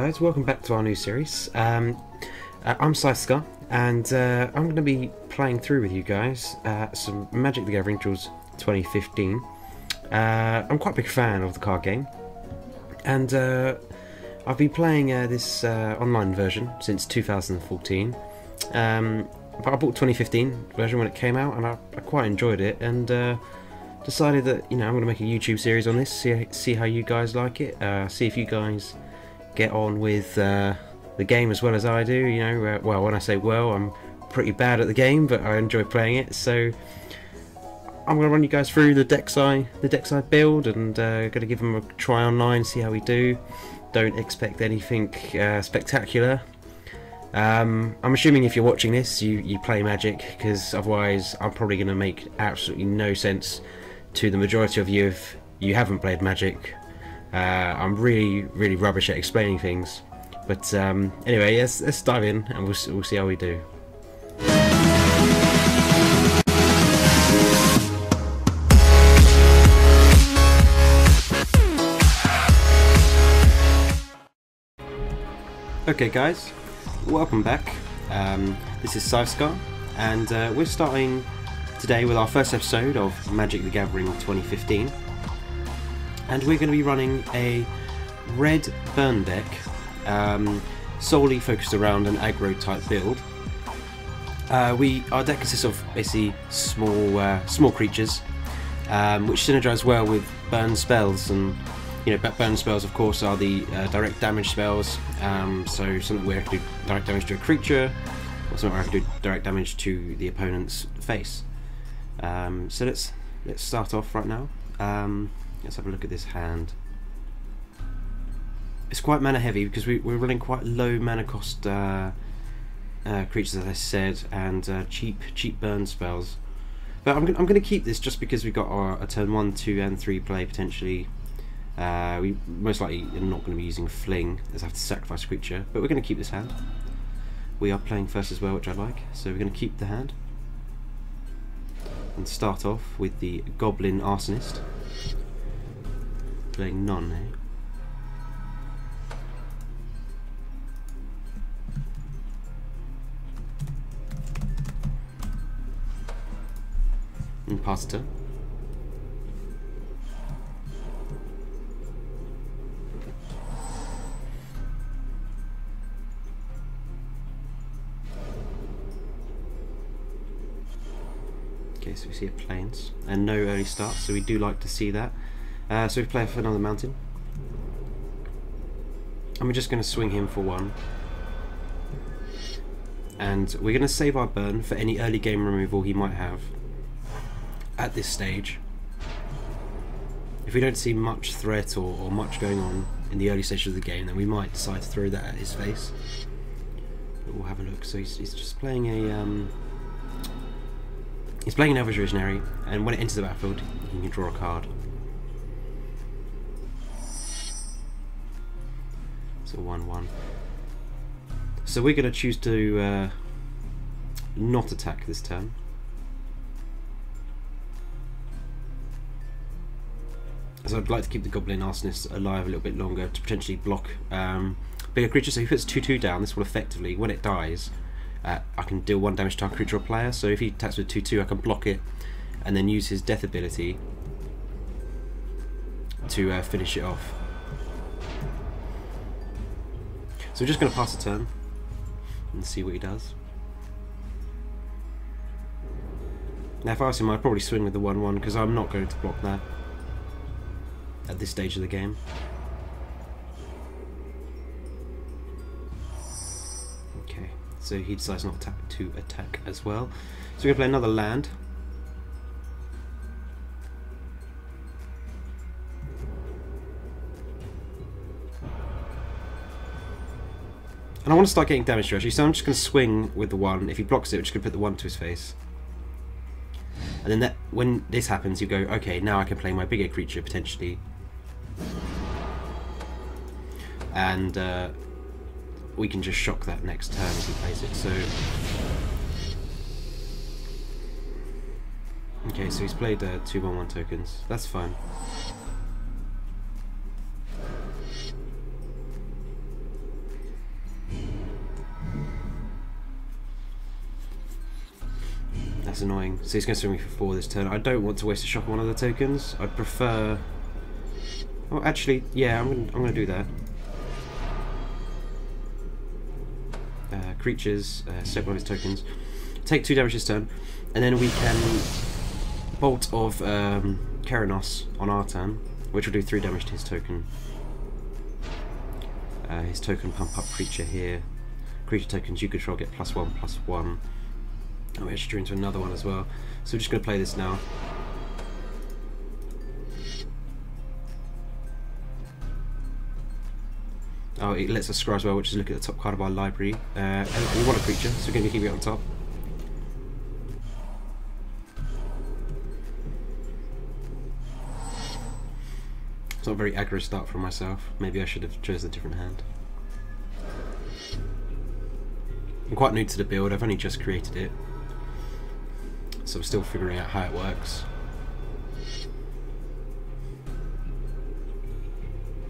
guys, welcome back to our new series. I'm Sythescar, and I'm going to be playing through with you guys some Magic the Gathering Duels 2015. I'm quite a big fan of the card game, and I've been playing this online version since 2014. But I bought 2015 version when it came out, and I quite enjoyed it, and decided that I'm going to make a YouTube series on this, see how you guys like it, see if you guys get on with the game as well as I do. Well, when I say well, I'm pretty bad at the game, but I enjoy playing it. So I'm going to run you guys through the decks I build, and going to give them a try online, see how we do. Don't expect anything spectacular. I'm assuming if you're watching this, you play Magic, because otherwise I'm probably going to make absolutely no sense to the majority of you if you haven't played Magic. I'm really rubbish at explaining things, but anyway, let's dive in and we'll see how we do. Okay guys, welcome back. This is Sythescar, and we're starting today with our first episode of Magic the Gathering 2015. And we're going to be running a red burn deck, solely focused around an aggro type build. Our deck consists of basically small creatures, which synergize well with burn spells. And burn spells, of course, are the direct damage spells. So something where I can do direct damage to a creature, or something where I can do direct damage to the opponent's face. So let's start off right now. Let's have a look at this hand. It's quite mana heavy because we're running quite low mana cost creatures, as I said, and cheap burn spells. But I'm going to keep this just because we've got a turn 1, 2 and 3 play potentially. We most likely are not going to be using Fling, as I have to sacrifice a creature, but we're going to keep this hand. We are playing first as well, which I like, so we're going to keep the hand. And start off with the Goblin Arsonist. Playing none, eh? And pass turn. Okay, so we see a Plains and no early start, so we do like to see that. So we play for another mountain, and we're just going to swing him for 1, and we're going to save our burn for any early game removal he might have at this stage. If we don't see much threat or much going on in the early stages of the game, then we might decide to throw that at his face. But we'll have a look. So he's just playing an Elvish Visionary, and when it enters the battlefield, you can draw a card. So 1/1. So we're going to choose to not attack this turn. So I'd like to keep the Goblin Arsonist alive a little bit longer to potentially block bigger creatures. So if he puts 2/2 down, this will effectively, when it dies, I can deal 1 damage to a creature or player. So if he attacks with 2/2, I can block it and then use his death ability to finish it off. So we're just going to pass a turn and see what he does. Now if I was him, I'd probably swing with the 1/1 because I'm not going to block that at this stage of the game. Okay, so he decides not to attack as well. So we're going to play another land. And I want to start getting damage to actually, so I'm just going to swing with the 1. If he blocks it, we're just going to put the 1 to his face. And then when this happens, you go, okay, now I can play my bigger creature potentially. And we can just shock that next turn if he plays it. So okay, so he's played 2 1/1 tokens. That's fine. That's annoying. So he's going to swing me for 4 this turn. I don't want to waste a shock on one of the tokens. I'd prefer... Oh, actually, yeah, I'm gonna do that. Creatures, set one of his tokens. Take 2 damage this turn, and then we can Bolt of Keranos on our turn, which will do 3 damage to his token. His token pump up creature here. Creature tokens you control get +1/+1. Oh, we actually drew into another one as well. So we're just going to play this now. Oh, it lets us scry as well, which is look at the top card of our library. And we want a creature, so we're going to keep it on top. It's not a very aggro start for myself. Maybe I should have chosen a different hand. I'm quite new to the build, I've only just created it. So I'm still figuring out how it works.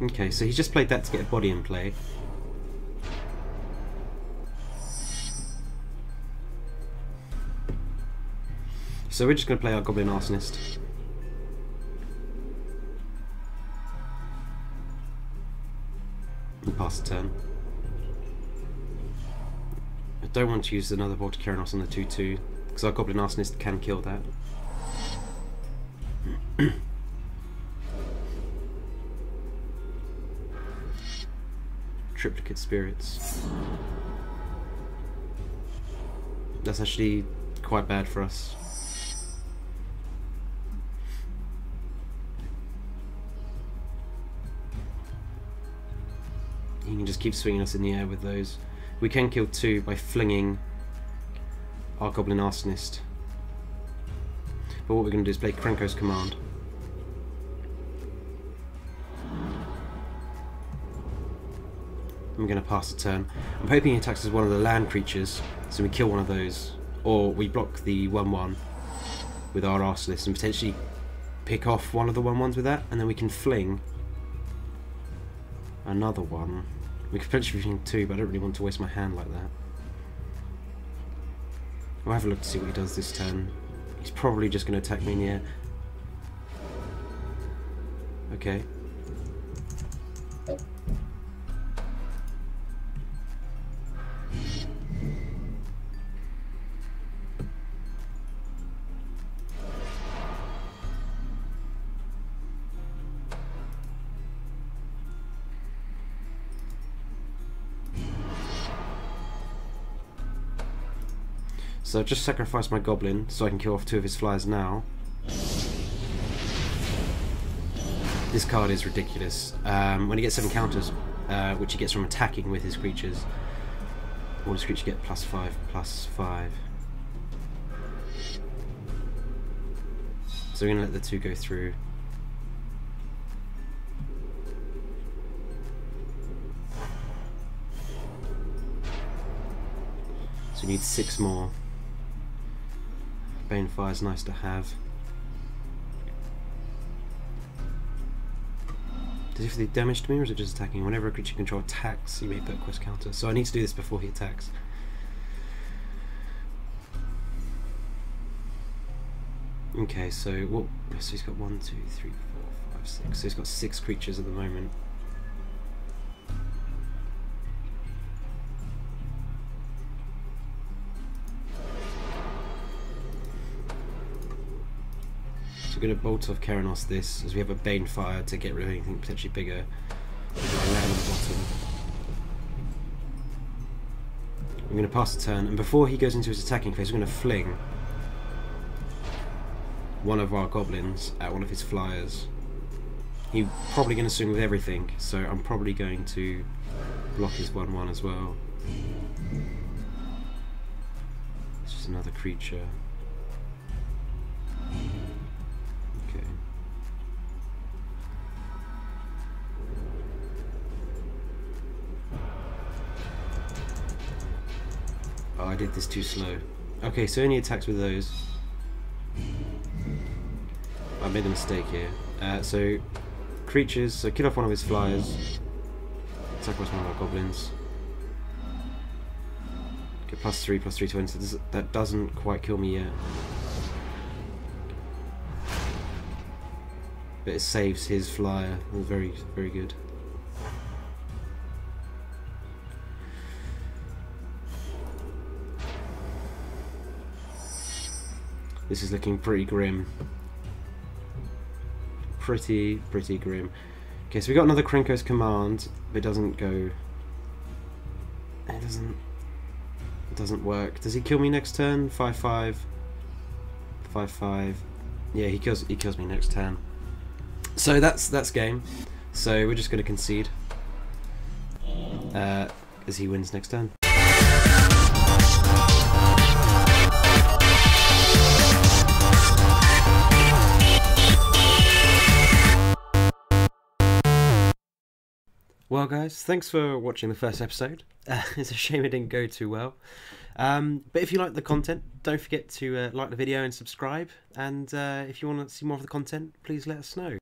Okay, so he's just played that to get a body in play. So we're just going to play our Goblin Arsonist. And pass the turn. I don't want to use another Bolt of Keranos on the 2/2, because our Goblin Arsonist can kill that. Triplicate Spirits. That's actually quite bad for us. He can just keep swinging us in the air with those. We can kill 2 by flinging our Goblin Arsonist. But what we're going to do is play Krenko's Command. I'm going to pass the turn. I'm hoping he attacks as one of the land creatures, so we kill one of those, or we block the 1/1 with our Arsonist and potentially pick off one of the 1/1s with that, and then we can fling another one. We could potentially fling 2, but I don't really want to waste my hand like that. I'll have a look to see what he does this turn. He's probably just going to attack me in the air. Okay. So I've just sacrificed my Goblin so I can kill off 2 of his flyers now. This card is ridiculous. When he gets 7 counters, which he gets from attacking with his creatures, all his creatures get +5/+5. So we're going to let the 2 go through. So we need 6 more. Banefire is nice to have. Does it do damage to me, or is it just attacking? Whenever a creature you control attacks, you may put a quest counter. So I need to do this before he attacks. Okay, so what? So he's got 1, 2, 3, 4, 5, 6. So he's got 6 creatures at the moment. We're going to Bolt of Keranos this, as we have a Banefire to get rid of anything potentially bigger. We're going to land on the bottom. We're going to pass the turn, and before he goes into his attacking phase, we're going to fling one of our Goblins at one of his flyers. He's probably going to swing with everything, so I'm probably going to block his 1/1 as well. It's just another creature. Oh, I did this too slow. Okay, so only attacks with those. I made a mistake here. So, creatures, so kill off one of his flyers. Sacrifice one of our Goblins. Get +3/+3 to enter. That doesn't quite kill me yet. But it saves his flyer. Very, very good. This is looking pretty grim. Pretty grim. Okay, so we got another Krenko's Command, but it doesn't go. It doesn't work. Does he kill me next turn? 5/5. 5/5. Yeah, he kills me next turn. So that's game. So we're just going to concede as he wins next turn. Well guys, thanks for watching the first episode. It's a shame it didn't go too well. But if you like the content, don't forget to like the video and subscribe. And if you want to see more of the content, please let us know.